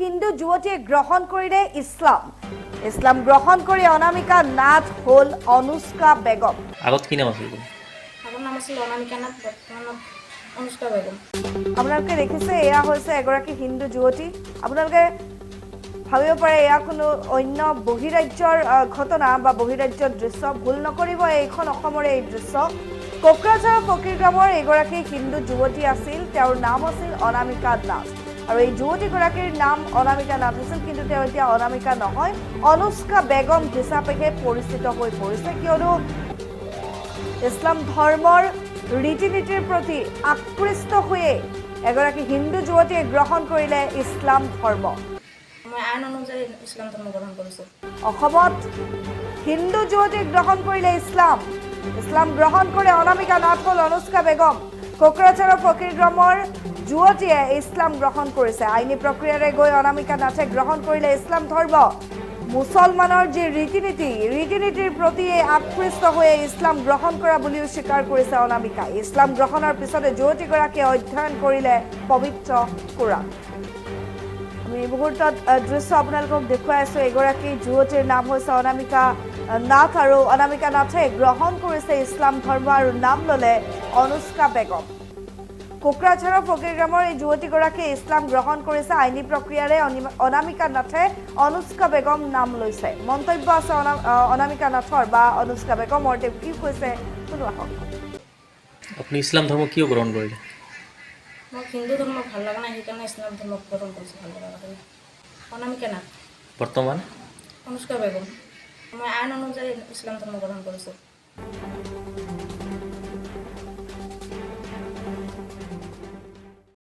হিন্দু যুৱতীয়ে গ্ৰহণ কৰিলে ইছলাম গ্ৰহণ কৰি অনামিকা নাথ হ'ল অনুষ্কা বেগম। আগত কি নাম আছিল? আগৰ নাম আছিল অনামিকা নাথ, বৰ্তমানত অনুষ্কা বেগম। আপোনালোকে দেখিছে এয়া হৈছে এগৰাকী হিন্দু যুৱতী। আপোনালোকে ভাবিব পাৰে এয়া কোনো অন্য বহিৰাজ্যৰ ঘটনা বা বহিৰাজ্যৰ দৃশ্য। ভুল নকৰিব, এইখন অসমৰে এই দৃশ্য। কোকৰাঝাৰৰ ফকীৰগামৰ এগৰাকী হিন্দু যুৱতী আছিল, তেওঁৰ নাম আছিল অনামিকা নাথ। আৰু এই যুৱতীগৰাকীৰ নাম অনামিকা নাথ আছিল, কিন্তু তেওঁ এতিয়া অনামিকা নহয়, অনুষ্কা বেগম হিচাপেহে পৰিচিত হৈ পৰিছে, কিয়নো ইছলাম ধৰ্মৰ ৰীতি নীতিৰ প্ৰতি আকৃষ্ট হৈয়ে এগৰাকী হিন্দু যুৱতীয়ে গ্ৰহণ কৰিলে ইছলাম ধৰ্ম। মই আইন অনুযায়ী ইছলাম ধৰ্ম গ্ৰহণ কৰিছোঁ। অসমত হিন্দু যুৱতীক গ্ৰহণ কৰিলে ইছলাম গ্ৰহণ কৰে অনামিকা নাথ হ'ল অনুষ্কা বেগম। কোকৰাঝাৰৰ ফকীৰগামৰ যুৱতীয়ে ইছলাম গ্ৰহণ কৰিছে। আইনী প্ৰক্ৰিয়াৰে গৈ অনামিকা নাথে গ্ৰহণ কৰিলে ইছলাম ধৰ্ম। মুছলমানৰ যি ৰীতি নীতিৰ প্ৰতি আকৃষ্ট হৈয়ে ইছলাম গ্ৰহণ কৰা বুলিও স্বীকাৰ কৰিছে অনামিকা। ইছলাম গ্ৰহণৰ পিছতে যুৱতীগৰাকীয়ে অধ্যয়ন কৰিলে পবিত্ৰ কোৰাণ। আমি এই মুহূৰ্তত দৃশ্য আপোনালোকক দেখুৱাই আছোঁ। এগৰাকী যুৱতীৰ নাম হৈছে অনামিকা নাথ, আৰু অনামিকা নাথে গ্ৰহণ কৰিছে ইছলাম ধৰ্ম আৰু নাম ল'লে অনুষ্কা বেগম। কোকৰাঝাৰৰ ফকীৰগামৰ এই যুৱতীগৰাকীয়ে ইছলাম গ্ৰহণ কৰিছে। আইনী প্ৰক্ৰিয়াৰে অনামিকা নাথে অনুষ্কা বেগম নাম লৈছে। মন্তব্য আছে অনামিকা নাথৰ বা অনুষ্কা বেগমৰ। তেওঁ কি কৈছে শুনো আহক। আপুনি ইছলাম ধৰ্ম কিয় গ্ৰহণ কৰিলে? মোক হিন্দু ধৰ্ম ভাল লগা নাই, সেইকাৰণে ইছলাম ধৰ্ম গ্ৰহণ কৰিছোঁ। ভাল লগা কাৰণে অনামিকা নাথ, বৰ্তমান অনুষ্কা বেগম। মই আইন অনুযায়ী ইছলাম ধৰ্ম গ্ৰহণ কৰিছোঁ।